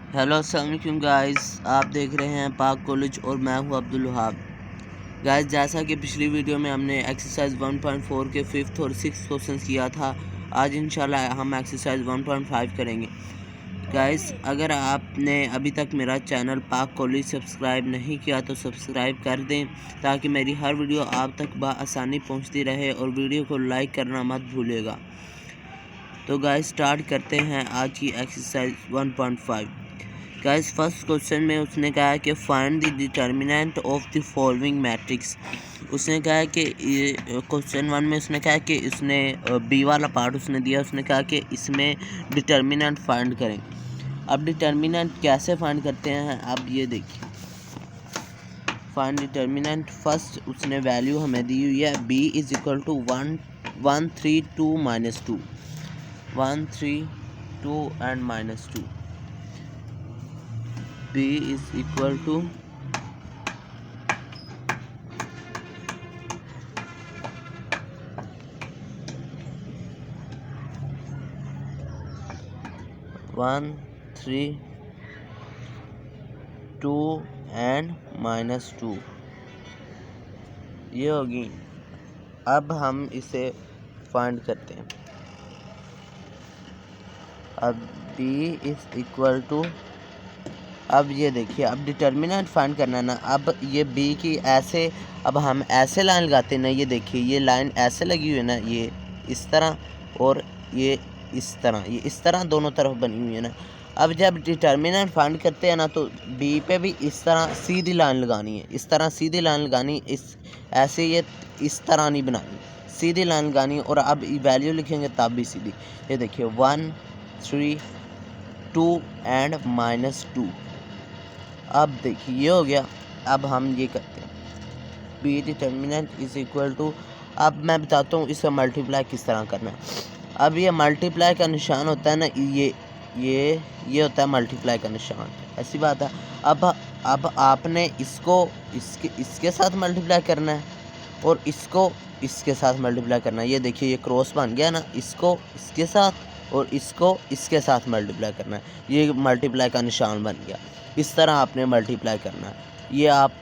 Hello अस्सलाम वालेकुम guys, आप देख रहे हैं पाक कॉलेज और मैं हूं अब्दुल वहाब। गाइस, जैसा कि पिछली वीडियो में हमने एक्सरसाइज 1.4 के 5th और 6th क्वेश्चंस किया था, आज इंशाल्लाह हम एक्सरसाइज 1.5 करेंगे। गाइस, अगर आपने अभी तक मेरा चैनल पाक कॉलेज सब्सक्राइब नहीं किया तो सब्सक्राइब कर दें ताकि मेरी हर वीडियो आप तक बआसानी पहुँचती रहे, और वीडियो को लाइक करना मत भूलिएगा। तो गाइस, स्टार्ट करते हैं आज की एक्सरसाइज 1.5। गाइस, फर्स्ट क्वेश्चन में उसने कहा है कि find the determinant of the following matrix. उसने कहा है कि क्वेश्चन 1 में उसने कहा है कि उसने बी वाला पार्ट उसने दिया, उसने कहा कि इसमें डिटर्मिनेंट फाइंड करें। अब डिटर्मिनेंट कैसे फाइंड करते हैं, अब ये देखिए। फाइंड डिटर्मिनेंट, फर्स्ट उसने वैल्यू हमें दी हुई है b is equal to 132 minus 2, 132 and minus 2। b is equal to 132 and minus 2, ये होगी। अब हम इसे फाइंड करते हैं। अब b इज इक्वल टू, अब ये देखिए, अब डिटर्मिनेंट फाइंड करना ना। अब ये b की ऐसे, अब हम ऐसे लाइन लगाते हैं ना, ये देखिए ये लाइन ऐसे लगी हुई है ना, ये इस तरह और ये इस तरह, ये इस तरह दोनों तरफ बनी हुई है ना। अब जब डिटर्मिनेंट फाइंड करते हैं ना तो b पे भी इस तरह सीधी लाइन लगानी है, इस तरह सीधी लाइन लगानी, इस ऐसे ये इस तरह नहीं बनानी, सीधी लाइन लगानी। और अब वैल्यू लिखेंगे तब भी सीधी। ये देखिए 1 3 2 एंड माइनस 2। अब देखिए ये हो गया। अब हम ये करते हैं B determinant is equal to, अब मैं बताता हूँ इसका मल्टीप्लाई किस तरह करना है। अब ये मल्टीप्लाई का निशान होता है ना, ये होता है मल्टीप्लाई का निशान, ऐसी बात है। अब आपने इसको इसके साथ मल्टीप्लाई करना है और इसको इसके साथ मल्टीप्लाई करना है। ये देखिए ये क्रॉस बन गया ना, इसको इसके साथ और इसको इसके साथ मल्टीप्लाई करना है, ये मल्टीप्लाई का निशान बन गया। इस तरह आपने मल्टीप्लाई करना है। ये आप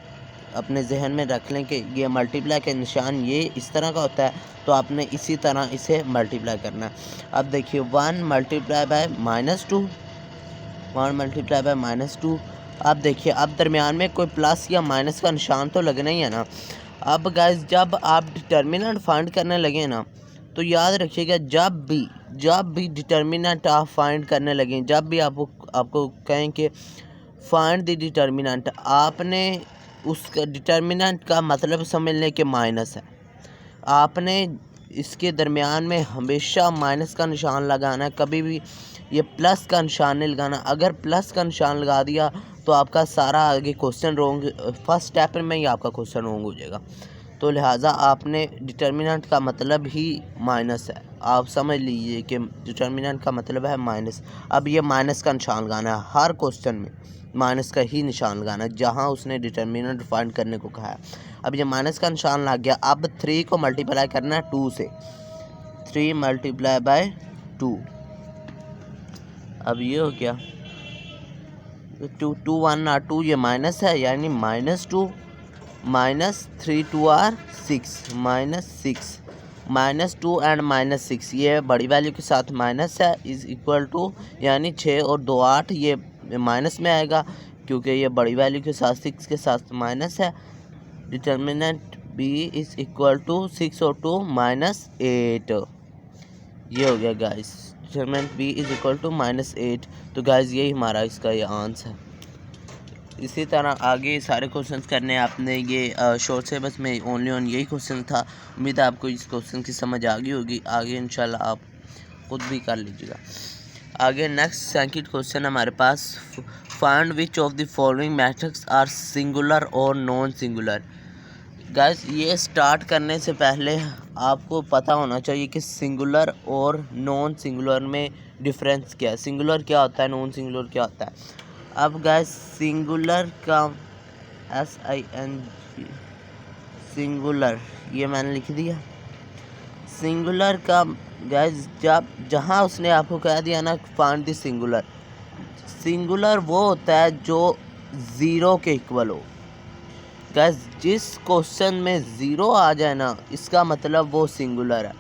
अपने जहन में रख लें कि ये मल्टीप्लाई का निशान ये इस तरह का होता है, तो आपने इसी तरह इसे मल्टीप्लाई करना है। अब देखिए 1 multiply bye minus 2, 1 multiply bye minus 2। अब देखिए, अब दरमियान में कोई प्लस या माइनस का निशान तो लगना ही है ना। अब गाइस, जब आप डिटर्मिनेंट फाइंड करने लगे ना तो याद रखिएगा, जब भी डिटर्मिनेंट आप फाइंड करने लगें, जब भी आपको कहें कि फाइंड द डिटर्मिनेंट, आपने उसका डिटर्मिनेंट का मतलब समझने के माइनस है। आपने इसके दरमियान में हमेशा माइनस का निशान लगाना है, कभी भी ये प्लस का निशान नहीं लगाना। अगर प्लस का निशान लगा दिया तो आपका सारा आगे क्वेश्चन रॉन्ग, फर्स्ट स्टेप में ही आपका क्वेश्चन रॉन्ग हो जाएगा। तो लिहाजा आपने डिटर्मिनेंट का मतलब ही माइनस है, आप समझ लीजिए कि डिटर्मिनेंट का मतलब है माइनस। अब ये माइनस का निशान लगाना है, हर क्वेश्चन में माइनस का ही निशान लगाना है जहाँ उसने डिटर्मिनेंट फाइंड करने को कहा है। अब ये माइनस का निशान लग गया। अब 3 को मल्टीप्लाई करना है 2 से, 3 मल्टीप्लाई बाय 2। अब ये हो गया 2 2 1 आर 2, ये माइनस है यानी minus 2 minus 3 2 are 6, minus 6, minus 2 and minus 6, ये बड़ी वैल्यू के साथ माइनस है, इज इक्वल टू यानी 6 और 2 8, ये माइनस में आएगा क्योंकि ये बड़ी वैल्यू के साथ 6 के साथ माइनस है। Determinant b is equal to 6 और 2 माइनस 8, ये हो गया guys. Determinant b is equal to minus 8। तो गाइस, यही हमारा इसका ये आंसर है। इसी तरह आगे सारे क्वेश्चंस करने हैं आपने। ये शॉर्ट सिलेबस में ओनली ऑन यही क्वेश्चन था। उम्मीद है आपको इस क्वेश्चन की समझ आ गई होगी। आगे इंशाल्लाह आप खुद भी कर लीजिएगा। आगे नेक्स्ट सेकंड क्वेश्चन हमारे पास, find which of the following matrix are singular और नॉन सिंगुलर। गाइस, ये स्टार्ट करने से पहले आपको पता होना चाहिए कि सिंगुलर और नॉन सिंगुलर में डिफरेंस क्या है, सिंगुलर क्या होता है, नॉन सिंगुलर क्या होता है। अब गाइस, सिंगुलर का SING, सिंगुलर, ये मैंने लिख दिया। सिंगुलर का गाइस, जहाँ उसने आपको कह दिया ना फाइंड द सिंगुलर, सिंगुलर वो होता है जो ज़ीरो के इक्वल हो। गैस जिस क्वेश्चन में ज़ीरो आ जाए ना, इसका मतलब वो सिंगुलर है।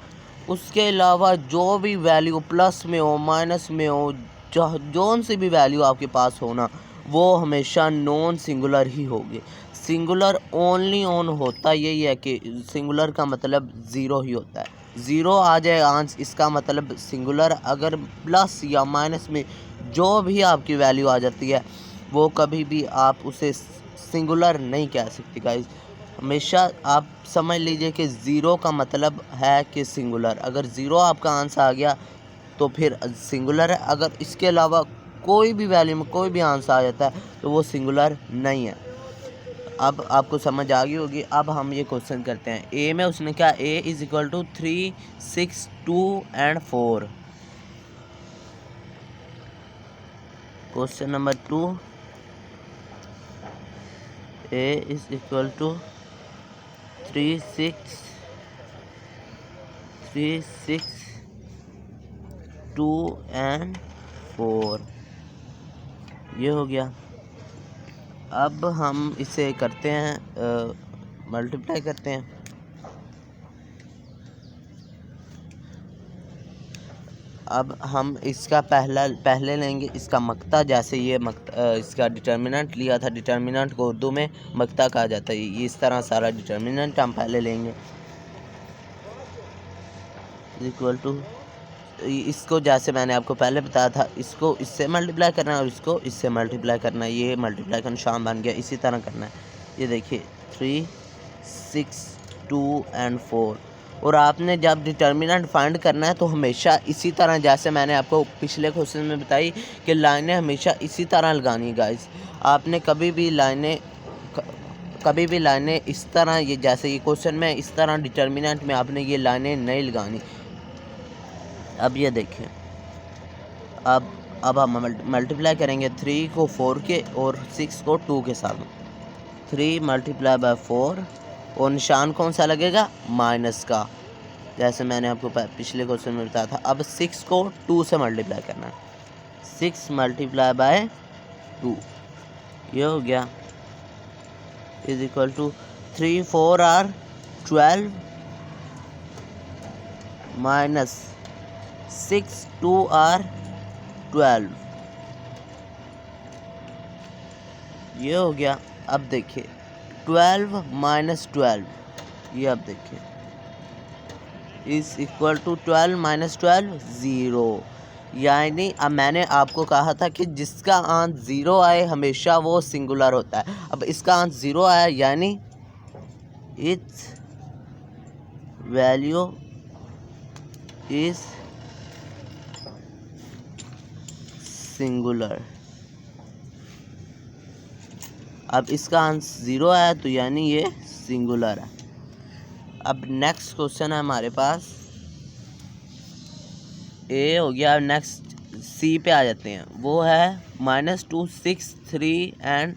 उसके अलावा जो भी वैल्यू प्लस में हो, माइनस में हो, जौन सी भी वैल्यू आपके पास हो ना, वो हमेशा नॉन सिंगुलर ही होगी। सिंगुलर ओनली ऑन होता यही है कि सिंगुलर का मतलब ज़ीरो ही होता है। ज़ीरो आ जाए आंसर, इसका मतलब सिंगुलर। अगर प्लस या माइनस में जो भी आपकी वैल्यू आ जाती है, वो कभी भी आप उसे सिंगुलर नहीं कह सकते गाइस। हमेशा आप समझ लीजिए कि ज़ीरो का मतलब है कि सिंगुलर। अगर ज़ीरो आपका आंसर आ गया तो फिर सिंगुलर है। अगर इसके अलावा कोई भी वैल्यू में कोई भी आंसर आ जाता है तो वो सिंगुलर नहीं है। अब आपको समझ आ गई होगी। अब हम ये क्वेश्चन करते हैं। ए में उसने क्या, A is equal to 3, 6, 2 and 4। Question number 2, A is equal to 3, 6, 2 and 4। ये हो गया। अब हम इसे करते हैं, मल्टीप्लाई करते हैं। अब हम इसका पहले लेंगे इसका मक्ता। जैसे ये मक्ता, इसका डिटर्मिनेंट लिया था। डिटर्मिनेंट को उर्दू में मक्ता कहा जाता है। ये इस तरह सारा डिटर्मिनेंट हम पहले लेंगे। इक्वल टू, इसको जैसे मैंने आपको पहले बताया था, इसको इससे मल्टीप्लाई करना है और इसको इससे मल्टीप्लाई करना है। ये मल्टीप्लाई का निशान बन गया। इसी तरह करना है। ये देखिए 3, 6, 2 एंड 4। और आपने जब डिटर्मिनेंट फाइंड करना है तो हमेशा इसी तरह, जैसे मैंने आपको पिछले क्वेश्चन में बताई कि लाइनें हमेशा इसी तरह लगानी है गाइस। आपने कभी भी लाइनें इस तरह, ये जैसे ये क्वेश्चन में इस तरह डिटर्मिनेंट में आपने ये लाइनें नहीं लगानी। अब ये देखें, अब हम मल्टीप्लाई करेंगे 3 को 4 के और 6 को 2 के साथ। 3 मल्टीप्लाई बाय 4 और निशान कौन सा लगेगा, माइनस का, जैसे मैंने आपको पिछले क्वेश्चन में बताया था। अब 6 को 2 से मल्टीप्लाई करना है। 6 मल्टीप्लाई बाय 2, ये हो गया, is equal to 3, 4 are 12 minus 6, 2 are 12, ये हो गया। अब देखिए 12 माइनस 12, ये अब देखिए is equal to 12 minus 12 zero. यानी अब मैंने आपको कहा था कि जिसका आंसर ज़ीरो आए हमेशा वो सिंगुलर होता है। अब इसका आंसर ज़ीरो आया यानी इट्स वैल्यू इज सिंगुलर। अब इसका आंसर ज़ीरो आया तो यानी ये सिंगुलर है। अब नेक्स्ट क्वेश्चन है हमारे पास, ए हो गया। नेक्स्ट सी पे आ जाते हैं। वो है -2, 6, 3 एंड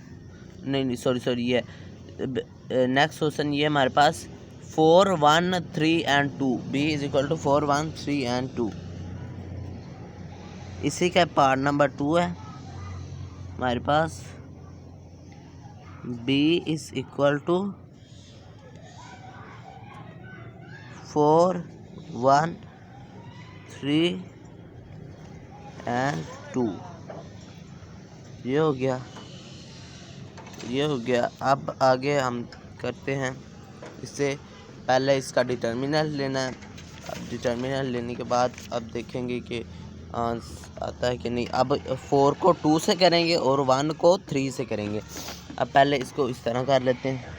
नहीं सॉरी ये नेक्स्ट क्वेश्चन ये हमारे पास 4, 1, 3 and 2। B is equal to 4, 1, 3 and 2। इसी का पार्ट नंबर 2 है हमारे पास। B is equal to 4, 1, 3 and 2। ये हो गया। अब आगे हम करते हैं। इससे पहले इसका डिटर्मिनल लेना है। अब डिटर्मिनल लेने के बाद अब देखेंगे कि आंसर आता है कि नहीं। अब 4 को 2 से करेंगे और 1 को 3 से करेंगे। अब पहले इसको इस तरह कर लेते हैं।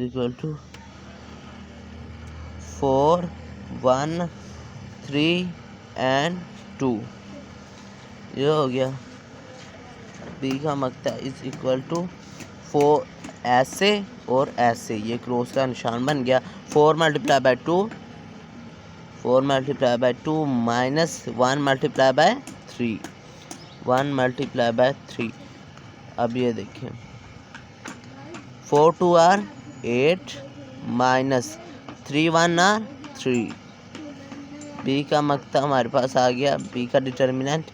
इक्वल टू 4, 1, 3 एंड 2, ये हो गया। बी का मक्ता इज इक्वल टू 4 ऐसे और ऐसे, ये क्रॉस का निशान बन गया। 4 multiply by 2, 4 multiply by 2 minus 1 multiply bye 3, 1 multiply bye 3। अब ये देखिए 4 2 आर 8 माइनस 3 1 आर 3, बी का मकता हमारे पास आ गया, बी का डिटर्मिनेंट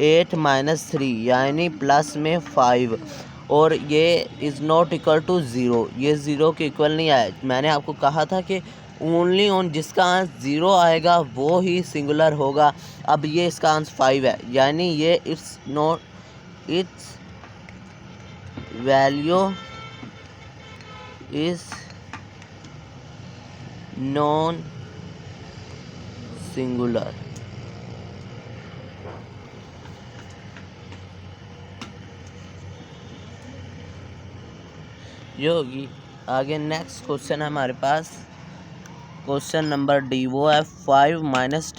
8 - 3 यानी प्लस में 5 और ये इज़ नॉट इक्वल टू 0, ये 0 के इक्वल नहीं आया। मैंने आपको कहा था कि ओनली ऑन जिसका आंसर 0 आएगा वो ही सिंगुलर होगा। अब ये इसका आंसर 5 है यानी ये it's value is non singular. ये होगी। आगे नेक्स्ट क्वेश्चन है हमारे पास, क्वेश्चन नंबर डी, वो है 5 - 10 -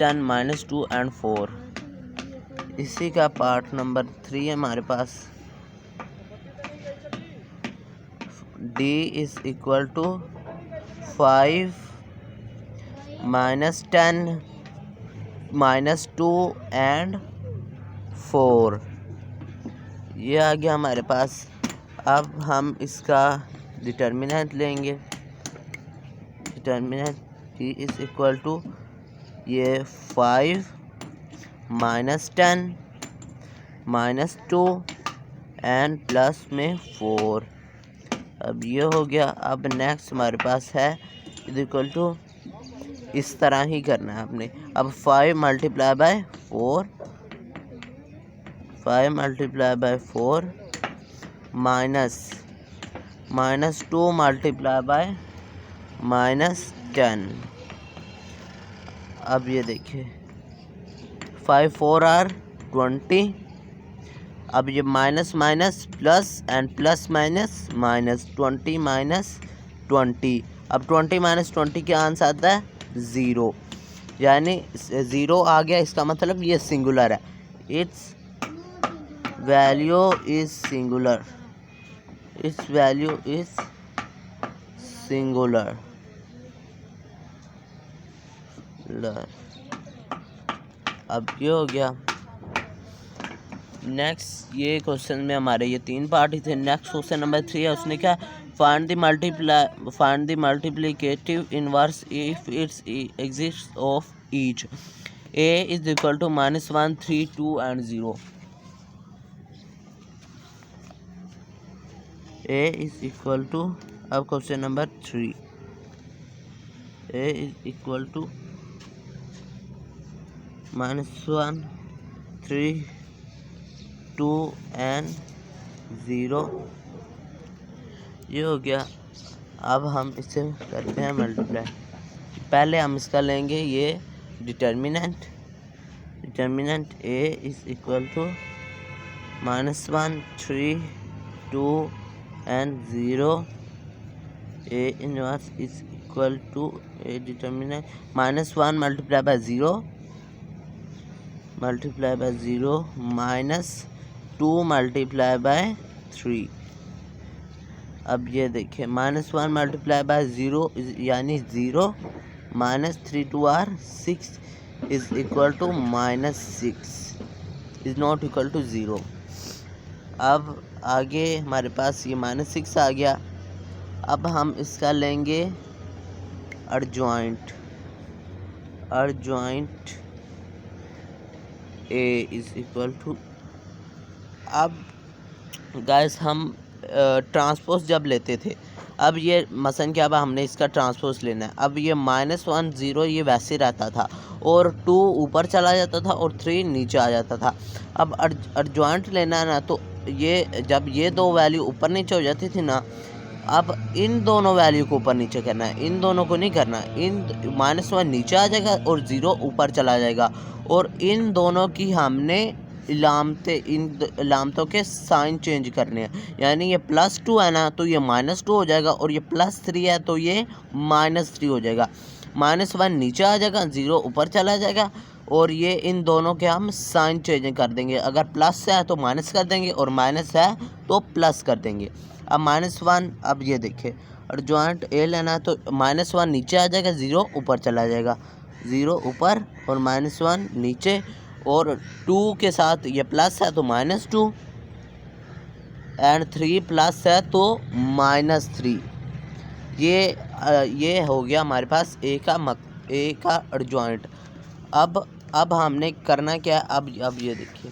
2 एंड 4। इसी का पार्ट नंबर 3 है हमारे पास। D is equal to 5 - 10 - 2 and 4। ये आ गया हमारे पास। अब हम इसका डिटर्मिनेंट लेंगे। Determinant D is equal to ये 5 - 10 - 2 एंड प्लस में 4। अब ये हो गया। अब नेक्स्ट हमारे पास है इज इक्वल टू, इस तरह ही करना है आपने। अब 5 × 4 5 × 4 माइनस 2 × -10। अब ये देखिए 5 4 आर 20। अब ये minus minus plus and plus minus minus 20 - 20। अब 20 - 20 क्या आंसर आता है 0 यानी 0 आ गया। इसका मतलब ये सिंगुलर है। It's value is singular. It's value is singular. अब ये हो गया। नेक्स्ट ये क्वेश्चन में हमारे ये 3 पार्ट ही थे। नेक्स्ट क्वेश्चन नंबर 3 है, उसने क्या, find the multiplicative inverse if it's exist of each. A is equal to -1 3 2 and 0। A is equal to, अब question number 3, A is equal to -1 3 2 and 0। ये हो गया। अब हम इसे करते हैं मल्टीप्लाई। पहले हम इसका लेंगे ये determinant A is equal to -1 3 2 and 0। A inverse is equal to A determinant -1 × 0 -2 × 3। अब ये देखिए -1 × 0 यानी 0 -3 2 are 6 is equal to -6 is not equal to 0। अब आगे हमारे पास ये -6 आ गया। अब हम इसका लेंगे adjoint A is equal to, अब गाइस हम ट्रांसपोज जब लेते थे, अब ये मसलन क्या, अब हमने इसका ट्रांसपोज लेना है। अब ये -1 0 ये वैसे रहता था और 2 ऊपर चला जाता था और 3 नीचे आ जाता था। अब अर्जॉइंट लेना है ना, तो ये जब ये दो वैल्यू ऊपर नीचे हो जाती थी ना, अब इन दोनों वैल्यू को ऊपर नीचे करना है, इन दोनों को नहीं करना। इन -1 नीचे आ जाएगा और 0 ऊपर चला जाएगा और इन दोनों की हमने इन इलामतों के साइन चेंज करने हैं। यानी ये +2 है ना, तो ये -2 हो जाएगा और ये +3 है तो ये -3 हो जाएगा। -1 नीचे आ जाएगा, 0 ऊपर चला जाएगा और ये इन दोनों के हम साइन चेंज कर देंगे। अगर प्लस है तो माइनस कर देंगे और माइनस है तो प्लस कर देंगे। अब -1, अब ये देखिए अर्जॉइंट ए लेना है तो -1 नीचे आ जाएगा, 0 ऊपर चला जाएगा, 0 ऊपर और -1 नीचे और 2 के साथ ये प्लस है तो -2 एंड 3 प्लस है तो -3। ये हो गया हमारे पास ए का अर्जॉइंट। अब हमने करना क्या, अब ये देखिए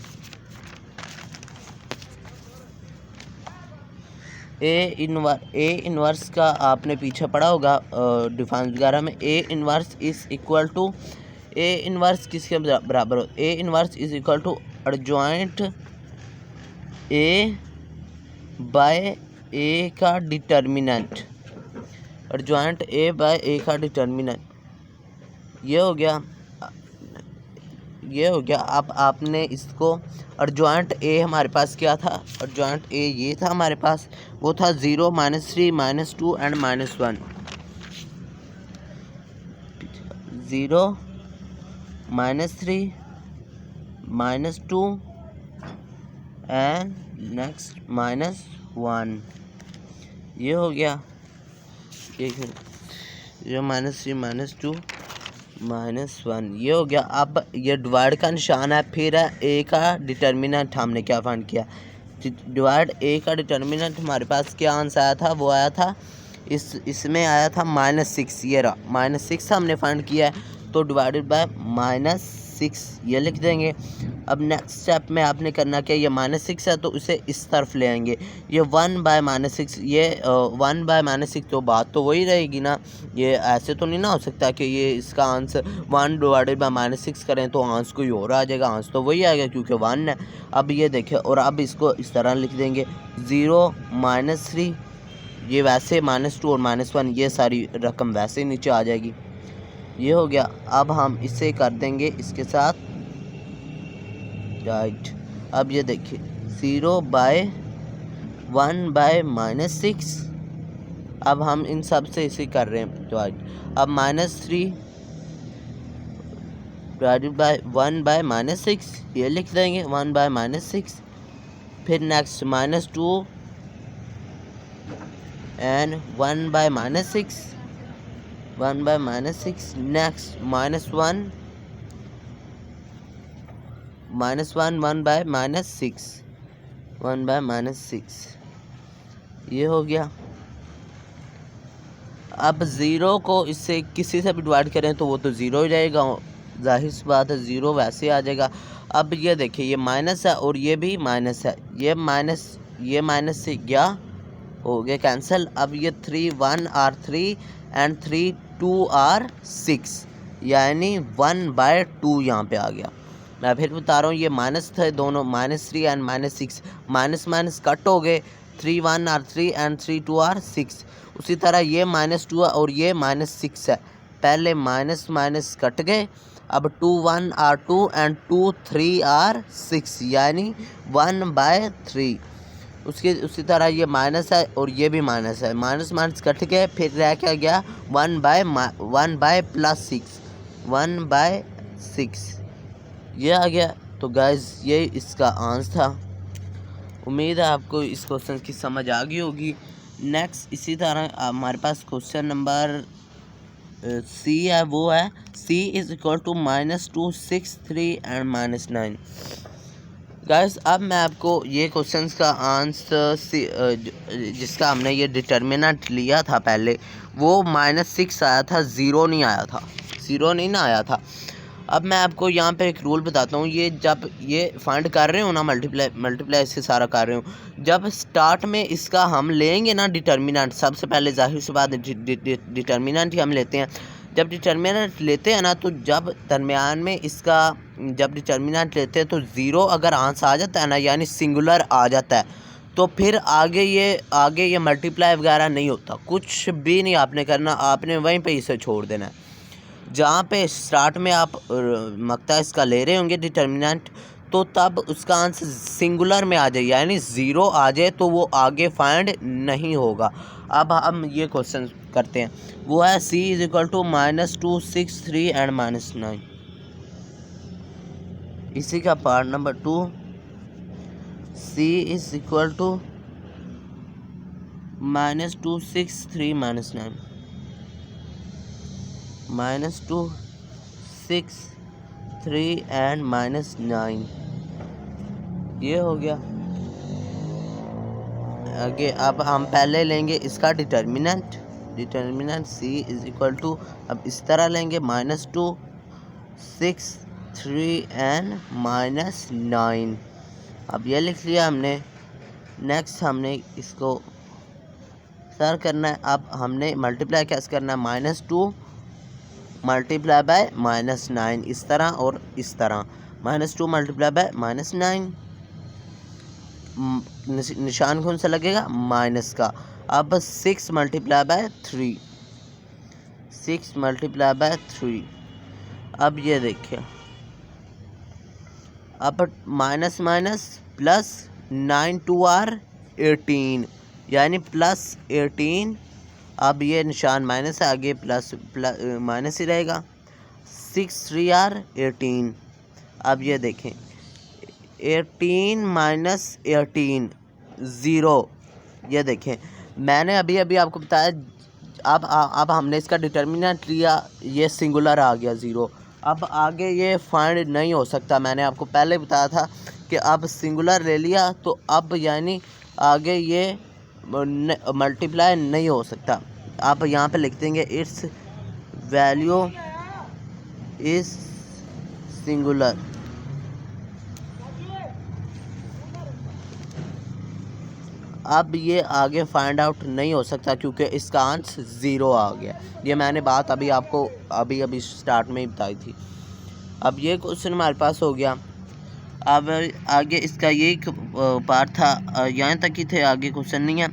ए इनवर्स का आपने पीछे पढ़ा होगा डिफरेंस वगैरह में। A inverse is equal to, A inverse किसके बराबर हो, A inverse is equal to adjoint A by A का determinant, adjoint A by A का डिटर्मिनेंट। ये हो गया। अब आपने इसको एडजॉइंट ए हमारे पास क्या था, एडजॉइंट ए ये था हमारे पास, वो था 0 -3 -2 एंड -1। 0 -3 -2 and next -1। ये हो गया, एक मिनट, 0 -3 -2 -1 ये हो गया। अब ये डिवाइड का निशान है, फिर है ए का डिटर्मिनेंट। हमने क्या फाइंड किया, डिवाइड ए का डिटर्मिनेंट हमारे पास क्या आंसर आया था, वो आया था इसमें आया था -6। ये रहा -6 हमने फाइंड किया है, तो डिवाइडेड बाय -6 ये लिख देंगे। अब नेक्स्ट स्टेप में आपने करना क्या, ये -6 है तो उसे इस तरफ ले आएंगे, ये 1 बाय -6, ये 1 बाय -6, तो बात तो वही रहेगी ना। ये ऐसे तो नहीं ना हो सकता कि ये इसका आंसर 1 डिवाइडेड बाय -6 करें तो आंसर कोई और आ जाएगा, आंसर तो वही आएगा क्योंकि 1 है। अब ये देखिए, और अब इसको इस तरह लिख देंगे 0 -3, ये वैसे -2 और -1 ये सारी रकम वैसे नीचे आ जाएगी। ये हो गया। अब हम इसे कर देंगे इसके साथ राइट। अब ये देखिए 0 बाय 1 बाय -6, अब हम इन सब से इसे कर रहे हैं राइट। अब -3 डिवाइडेड बाय 1 बाय -6 ये लिख देंगे, 1 बाय -6। फिर next -2 and 1 by -6, 1 by -6। Next -1 1 by -6, 1 by -6 ये हो गया। अब 0 को इससे किसी से भी डिवाइड करें तो वो तो 0 ही रहेगा, जाहिर सी बात है 0 वैसे आ जाएगा। अब ये देखिए ये माइनस है और ये भी माइनस है, ये माइनस से क्या हो गया कैंसिल। अब ये 3 1 आर 3 एंड 3 2 आर 6, यानी 1 बाय 2 यहाँ पे आ गया। मैं फिर बता रहा हूँ, ये माइनस थे दोनों, -3 एंड -6, माइनस कट हो गए, 3 1 आर 3 एंड 3 2 आर 6। उसी तरह ये -2 है और ये -6 है, पहले माइनस कट गए। अब 2 1 आर 2 एंड 2 3 आर 6, यानी 1 बाय 3। उसी तरह ये माइनस है और ये भी माइनस है, माइनस कट गए, फिर रह क्या गया 1 बाय +6, 1 बाय 6 ये आ गया। तो गाइज ये इसका आंसर था। उम्मीद है आपको इस क्वेश्चन की समझ आ गई होगी। नेक्स्ट इसी तरह हमारे पास क्वेश्चन नंबर सी है, वो है c is equal to -2 6 3 and -9। Guys अब मैं आपको ये क्वेश्चंस का आंसर जिसका हमने ये डिटर्मिनेंट लिया था पहले, वो -6 आया था, 0 नहीं आया था, 0 नहीं ना आया था। अब मैं आपको यहाँ पे एक रूल बताता हूँ, ये जब ये फाइंड कर रहे हो ना, मल्टीप्लाई इससे सारा कर रहे हो, जब स्टार्ट में इसका हम लेंगे ना डिटर्मिनेंट, सबसे पहले जाहिर सी बात डिटर्मिनेंट ही हम लेते हैं। जब डिटर्मिनेंट लेते हैं ना, तो जब दरमियान में इसका जब डिटर्मिनेंट लेते हैं तो 0 अगर आंसर आ जाता है ना, यानी सिंगुलर आ जाता है, तो फिर आगे ये मल्टीप्लाई वगैरह नहीं होता, कुछ भी नहीं आपने करना, आपने वहीं पे इसे छोड़ देना है। जहाँ पे स्टार्ट में आप मकता इसका ले रहे होंगे डिटर्मिनेंट, तो तब उसका आंसर सिंगुलर में आ जाए, यानी 0 आ जाए, तो वो आगे फाइंड नहीं होगा। अब हम ये क्वेश्चन करते हैं, वो है c is equal to -2 6 3 and -9। इसी का part number 2, c is equal to -2 6 3 -9, -2 6 3 and -9 ये हो गया। आगे अब हम पहले लेंगे इसका determinant c is equal to, अब इस तरह लेंगे -2 6 3 एंड -9। अब ये लिख लिया हमने। नेक्स्ट हमने इसको सर करना है। अब हमने मल्टीप्लाई कैसे करना है, -2 मल्टीप्लाई बाय -9, इस तरह और इस तरह। -2 मल्टीप्लाई बाय -9, निशान कौन सा लगेगा, माइनस का। अब 6 मल्टीप्लाई बाय 3, 6 मल्टीप्लाई बाय 3। अब ये देखिए, अब माइनस माइनस प्लस 9 2 आर 18, यानी +18। अब ये निशान माइनस है, आगे प्लस माइनस ही रहेगा। 6 3 आर 18। अब ये देखें, 18 - 18 0। ये देखें, मैंने अभी अभी आपको बताया। अब हमने इसका डिटर्मिनेंट लिया, ये सिंगुलर आ गया 0। अब आगे ये फाइंड नहीं हो सकता। मैंने आपको पहले बताया था कि अब सिंगुलर ले लिया तो अब यानी आगे ये मल्टीप्लाई नहीं हो सकता। आप यहाँ पे लिख देंगे इट्स वैल्यू इज सिंगुलर। अब ये आगे फाइंड आउट नहीं हो सकता क्योंकि इसका आंसर 0 आ गया। ये मैंने बात अभी आपको अभी स्टार्ट में ही बताई थी। अब ये क्वेश्चन हमारे पास हो गया। अब आगे इसका यही पार्ट था, यहाँ तक ही थे, आगे क्वेश्चन नहीं है।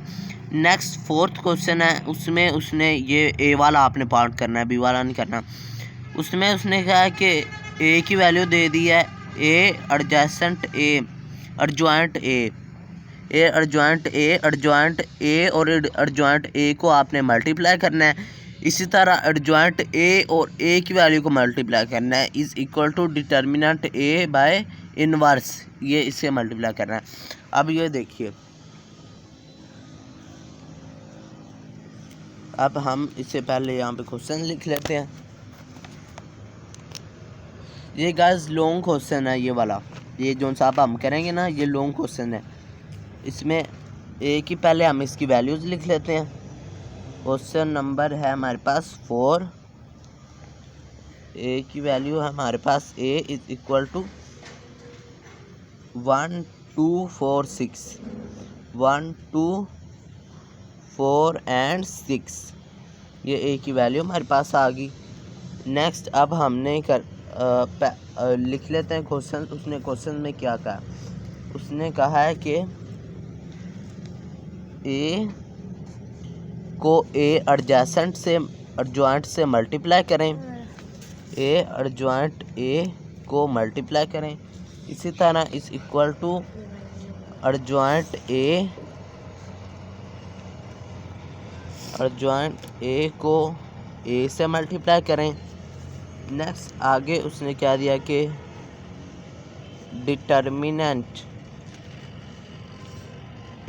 नेक्स्ट 4th क्वेश्चन है, उसमें उसने ये ए वाला आपने पार्ट करना है, बी वाला नहीं करना। उसमें उसने कहा कि ए की वैल्यू दे दी है, A adjacent A adjoint A adjoint A और एडजॉइंट ए को आपने मल्टीप्लाई करना है। इसी तरह एडजॉइंट ए और ए की वैल्यू को मल्टीप्लाई करना है, is equal to determinant A by inverse, ये इससे मल्टीप्लाई करना है। अब ये देखिए, अब हम इससे पहले यहाँ पे क्वेश्चन लिख लेते हैं। ये गाइस लॉन्ग क्वेश्चन है, ये वाला, ये जो सा हम करेंगे ना, ये लॉन्ग क्वेश्चन है। इसमें ए की पहले हम इसकी वैल्यूज़ लिख लेते हैं। क्वेश्चन नंबर है हमारे पास 4। ए की वैल्यू है हमारे पास, ए इज इक्वल टू 1 2 4 6, 1 2 4 एंड 6। ये ए की वैल्यू हमारे पास आ गई। नेक्स्ट अब हमने लिख लेते हैं क्वेश्चन। उसने क्वेश्चन में क्या कहा, उसने कहा है कि ए को ए एडजेसेंट से एडजॉइंट से मल्टीप्लाई करें, ए एडजॉइंट ए को मल्टीप्लाई करें। इसी तरह इस इक्वल टू एडजॉइंट ए को ए से मल्टीप्लाई करें। नेक्स्ट आगे उसने क्या दिया कि डिटर्मिनेंट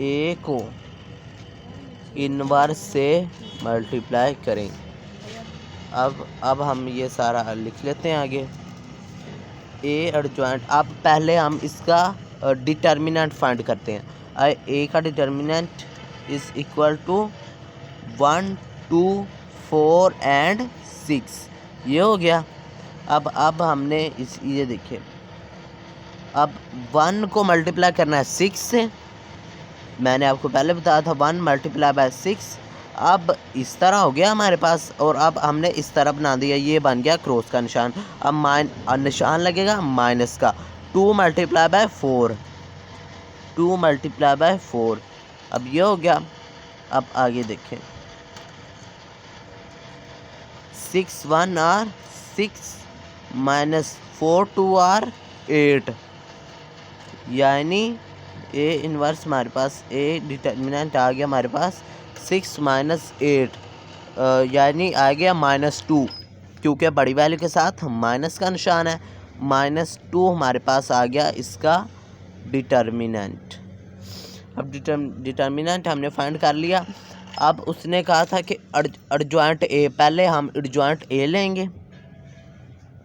ए को इनवर्स से मल्टीप्लाई करें। अब हम ये सारा लिख लेते हैं आगे। ए एडजॉइंट, अब पहले हम इसका डिटर्मिनेंट फाइंड करते हैं। ए का determinant is equal to 1 2 4 and 6, ये हो गया। अब हमने ये देखिए, अब 1 को मल्टीप्लाई करना है 6 से। मैंने आपको पहले बताया था 1 मल्टीप्लाई बाय 6। अब इस तरह हो गया हमारे पास, और अब हमने इस तरह बना दिया, ये बन गया क्रॉस का निशान। अब निशान लगेगा माइनस का। 2 मल्टीप्लाई बाय 4, 2 मल्टीप्लाई बाय 4। अब ये हो गया। अब आगे देखें, 6 1 आर 6 -4 2 आर 8, यानी ए इनवर्स हमारे पास, ए डिटर्मिनेंट आ गया हमारे पास 6 - 8, यानी आ गया -2, क्योंकि बड़ी वैल्यू के साथ माइनस का निशान है। -2 हमारे पास आ गया इसका डिटर्मिनेंट। अब डिटर्मिनेंट हमने फाइंड कर लिया। अब उसने कहा था कि एडजॉइंट ए, पहले हम एडजॉइंट ए लेंगे।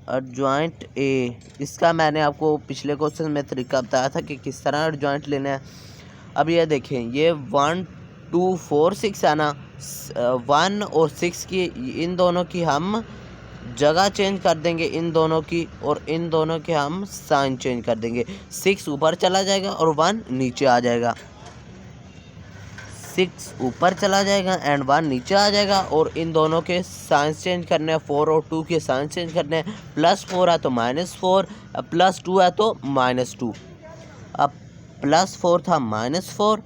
एडजॉइंट ए, इसका मैंने आपको पिछले क्वेश्चन में तरीका बताया था कि किस तरह एडजॉइंट लेना है। अब ये देखें, ये 1 2 4 6 है ना, 1 और 6 की, इन दोनों की हम जगह चेंज कर देंगे इन दोनों की, और इन दोनों के हम साइन चेंज कर देंगे। 6 ऊपर चला जाएगा और 1 नीचे आ जाएगा। 6 ऊपर चला जाएगा एंड 1 नीचे आ जाएगा, और इन दोनों के साइंस चेंज करने हैं। 4 और 2 के साइंस चेंज करने हैं। +4 है तो -4, +2 है तो -2। अब +4 था -4,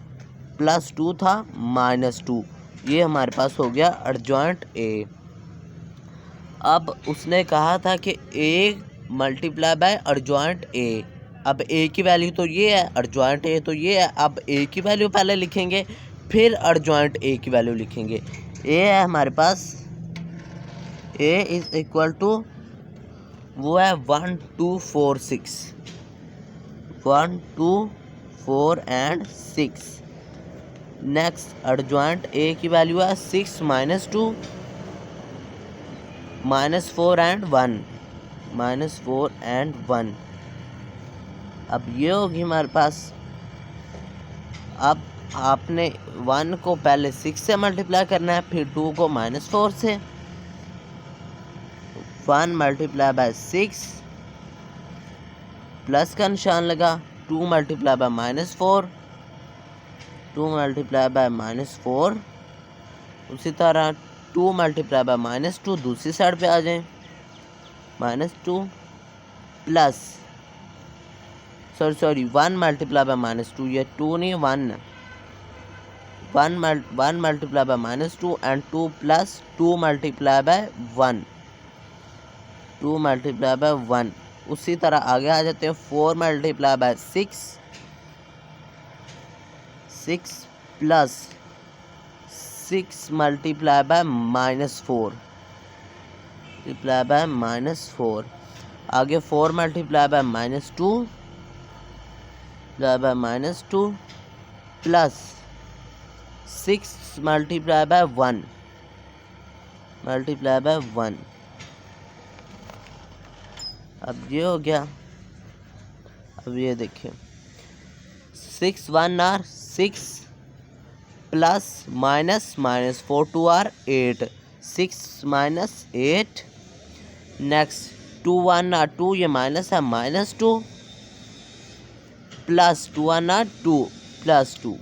+2 था -2। ये हमारे पास हो गया एडजॉइंट ए। अब उसने कहा था कि A multiply by adjoint A. अब A की वैल्यू तो ये है, एडजॉइंट ए तो ये है। अब A की वैल्यू पहले लिखेंगे, फिर एडजॉइंट ए की वैल्यू लिखेंगे। A है हमारे पास, A इज इक्वल टू वो है 1 2 4 6, 1 2 4 एंड 6। नेक्स्ट एडजॉइंट A की वैल्यू है 6 -2 -4 एंड 1, -4 एंड 1। अब ये होगी हमारे पास। अब आपने 1 को पहले 6 से मल्टीप्लाई करना है, फिर 2 को -4 से। 1 मल्टीप्लाई बाय 6 प्लस का निशान लगा, 2 मल्टीप्लाई बाय -4, 2 मल्टीप्लाई बाय -4। उसी तरह 2 मल्टीप्लाई बाय -2 दूसरी साइड पे आ जाएं, -2 प्लस सॉरी 1 मल्टीप्लाई बाय -2, ये 2 नहीं 1 multiply by -2 and 2 plus 2 multiply by 1, 2 multiply by 1। उसी तरह आगे आ जाते हैं। 4 multiply by 6, 6 plus 6 multiply by -4, multiply bye -4। आगे 4 multiply by -2, -2 plus 6 multiply by 1, multiply by 1। अब ये हो गया। अब ये देखिए 6 1 are 6 plus -4 2 are 8, 6 -8। Next 2 1 are 2, ये माइनस है, -2 प्लस 2 1 आर 2 +2।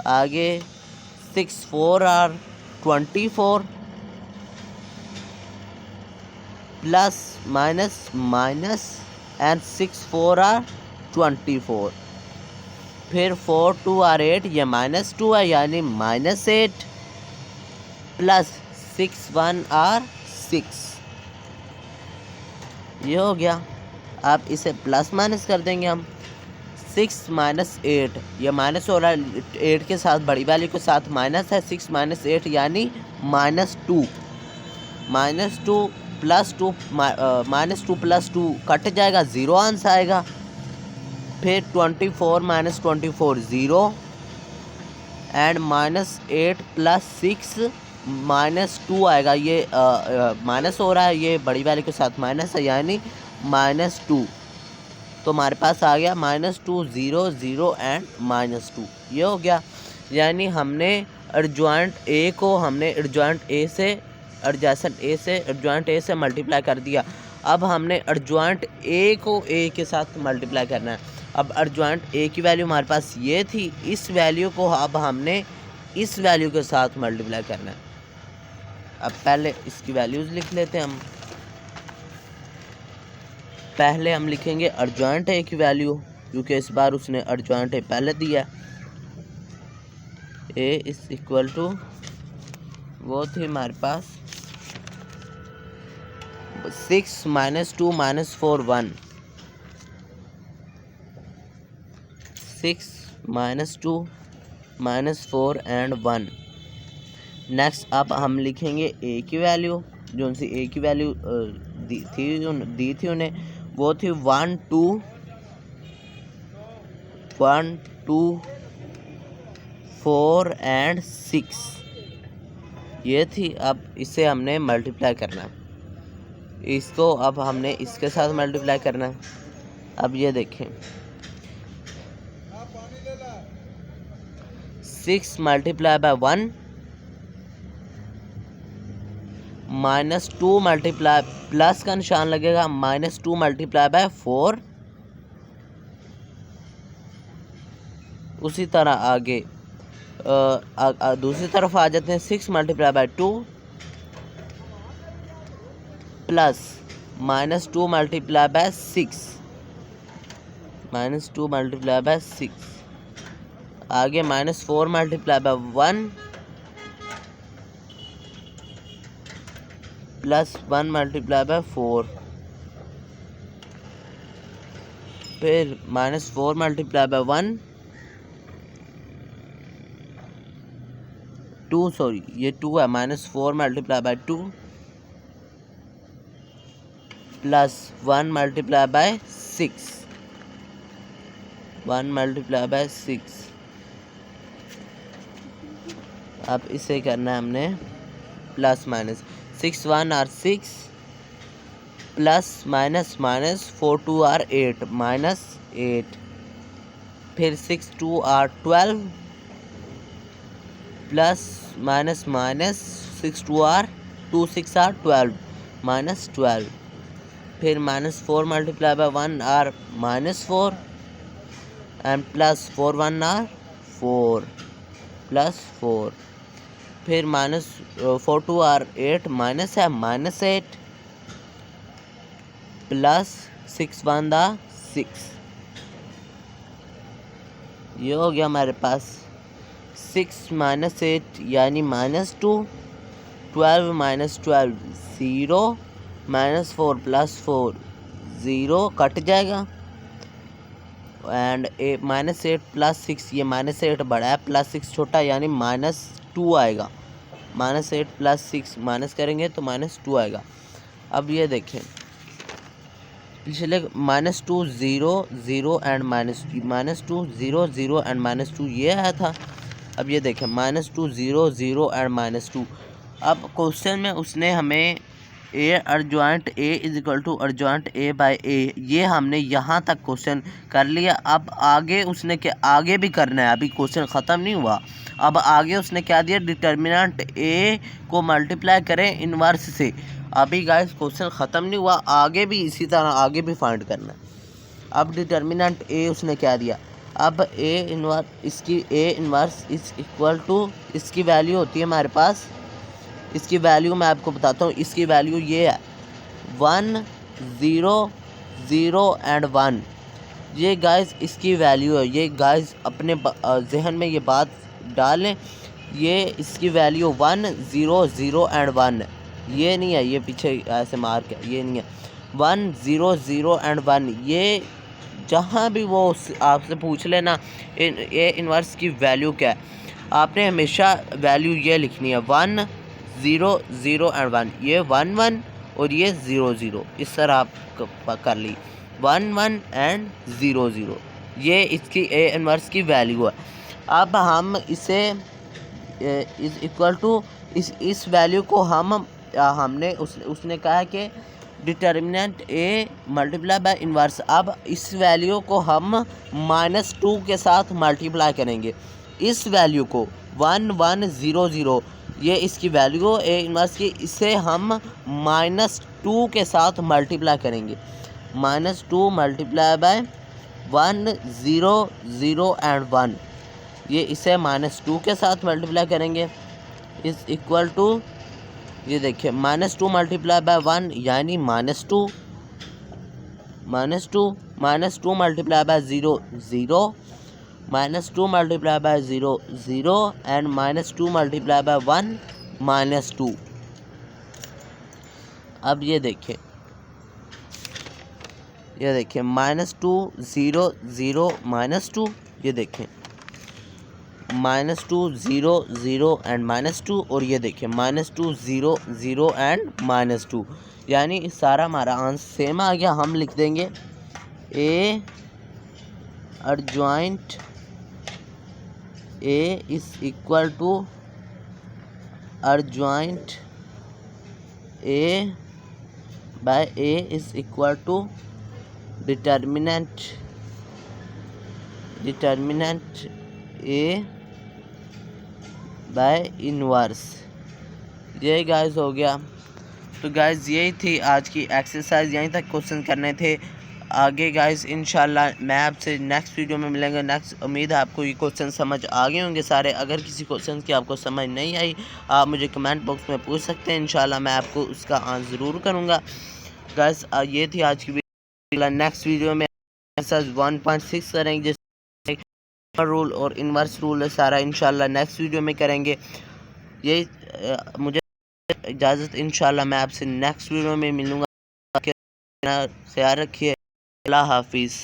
आगे 6 4 are 24 plus minus and 6 4 are 24। फिर 4 2 आर 8, ये -2 है यानी -8 प्लस 6 1 आर 6। ये हो गया। अब इसे प्लस माइनस कर देंगे हम। 6 -8, ये माइनस हो रहा है 8 के साथ, बड़ी वैल्यू के साथ माइनस है। 6 -8 यानी -2, -2 प्लस 2, -2 प्लस 2 कट जाएगा, 0 आंसर आएगा। फिर 24 -24 0 एंड -8 प्लस 6 -2 आएगा। ये माइनस हो रहा है, ये बड़ी वैल्यू के साथ माइनस है यानी -2। तो हमारे पास आ गया -2 0 0 एंड -2। ये हो गया। यानी हमने एडजॉइंट ए को हमने एडजॉइंट ए से एडजॉइंट ए से मल्टीप्लाई कर दिया। अब हमने एडजॉइंट ए को ए के साथ मल्टीप्लाई करना है। अब एडजॉइंट ए की वैल्यू हमारे पास ये थी, इस वैल्यू को अब हमने इस वैल्यू के साथ मल्टीप्लाई करना है। अब पहले इसकी वैल्यूज़ लिख लेते हैं हम। पहले हम लिखेंगे एडजॉइंट ए की वैल्यू, क्योंकि इस बार उसने एडजॉइंट ए पहले दिया। ए इज इक्वल टू वो थी हमारे पास 6 -2 -4 1, 6 -2 -4 एंड 1। नेक्स्ट अब हम लिखेंगे ए की वैल्यू, जो सी ए की वैल्यू दी थी उन्हें, वो थी 1 2 4 एंड 6, ये थी। अब इसे हमने मल्टीप्लाई करना है, इसको अब हमने इसके साथ मल्टीप्लाई करना है। अब ये देखें 6 मल्टीप्लाई बाय 1 -2 मल्टीप्लाई प्लस का निशान लगेगा, -2 मल्टीप्लाई बाय 4। उसी तरह आगे दूसरी तरफ आ जाते हैं। 6 multiply by 2 plus -2 multiply by 6, -2 multiply by 6। आगे -4 multiply by 1 plus 1 multiply bye 4। फिर -4 मल्टीप्लाई बाय 1 2, सॉरी ये 2 है, -4 multiply by 2 plus 1 multiply by 6, 1 multiply by 6। अब इसे करना है हमने plus minus. 6 1 are 6 plus minus minus 4 2 are 8 minus 8। फिर 6 2 are 12 plus minus minus 6 2 are 2 6 are 12 minus 12। फिर -4 multiply by 1 are -4 and plus 4 1 are 4 plus 4। फिर -4 2 आर 8 माइनस है -8 plus 6 1 दा 6। ये हो गया हमारे पास 6 - 8 यानी -2, 12 - 12 0, -4 प्लस 4 0 कट जाएगा एंड -8 प्लस 6, ये -8 बड़ा है प्लस 6 छोटा यानी -2 आएगा। -8 प्लस 6 माइनस करेंगे तो -2 आएगा। अब ये देखें पिछले -2 0 0 एंड -2 0 0 एंड -2 ये आया था। अब ये देखें -2 0 0 एंड -2। अब क्वेश्चन में उसने हमें A adjoint A is equal to adjoint A by A, ये हमने यहाँ तक क्वेश्चन कर लिया। अब आगे उसने क्या आगे भी करना है, अभी क्वेश्चन ख़त्म नहीं हुआ। अब आगे उसने क्या दिया, डिटर्मिनेंट ए को मल्टीप्लाई करें इनवर्स से। अभी गाइस क्वेश्चन ख़त्म नहीं हुआ, आगे भी इसी तरह आगे भी फाइंड करना है। अब डिटर्मिनेंट ए उसने क्या दिया, अब ए इनवर्स इसकी A inverse is equal to इसकी वैल्यू होती है हमारे पास, इसकी वैल्यू मैं आपको बताता हूँ। इसकी वैल्यू ये है 1 0 0 एंड 1। ये गाइस इसकी वैल्यू है। ये गाइस अपने जहन में ये बात डालें, ये इसकी वैल्यू 1 0 0 एंड 1, ये नहीं है, ये पीछे ऐसे मार्क है, ये नहीं है। 1 0 0 एंड 1, ये जहाँ भी वो आपसे पूछ लेना ए इनवर्स की वैल्यू क्या है, आपने हमेशा वैल्यू ये लिखनी है 1 0 0 एंड 1। ये 1 1 और ये 0 0, इस तरह आप कर ली 1 1 एंड 0 0, ये इसकी ए इनवर्स की वैल्यू है। अब हम इसे इज इक्वल टू इस वैल्यू को हमने उसने कहा कि determinant A multiply by inverse. अब इस वैल्यू को हम -2 के साथ मल्टीप्लाई करेंगे। इस वैल्यू को 1 1 0 0, ये इसकी वैल्यू ए इनवर्स की, इसे हम -2 के साथ मल्टीप्लाई करेंगे। -2 मल्टीप्लाई बाय 1 0 0 एंड 1, ये इसे -2 के साथ मल्टीप्लाई करेंगे इज इक्वल टू, ये देखिए -2 मल्टीप्लाई बाय 1 यानी -2 -2 multiply by 0 0, -2 multiply by 0 0 and -2 multiply by 1 -2। अब ये देखिए -2 0 0 -2, ये देखें -2 0 0 एंड -2, और ये देखिए -2 0 0 एंड -2, यानी सारा हमारा आंसर सेम आ गया। हम लिख देंगे A adjoint A is equal to adjoint A by A is equal to determinant A by inverse. ये गाइस हो गया तो गाइज़ यही थी आज की एक्सरसाइज, यहीं तक क्वेश्चन करने थे। आगे गाइज़ इंशाल्लाह मैं आपसे नेक्स्ट वीडियो में मिलेंगे। नेक्स्ट उम्मीद है आपको ये क्वेश्चन समझ आ गए होंगे सारे। अगर किसी क्वेश्चन की आपको समझ नहीं आई, आप मुझे कमेंट बॉक्स में पूछ सकते हैं, इंशाल्लाह मैं आपको उसका आंसर ज़रूर करूँगा। गाइज़ ये थी आज की वीडियो। नेक्स्ट वीडियो में 1.6 करेंगे, जैसे रूल और इन्वर्स रूल है सारा इंशाल्लाह नेक्स्ट वीडियो में करेंगे। यही मुझे इजाज़त, इंशाल्लाह मैं आपसे नेक्स्ट वीडियो में मिलूँगा। ख्याल रखिए। अल्लाह हाफिज़।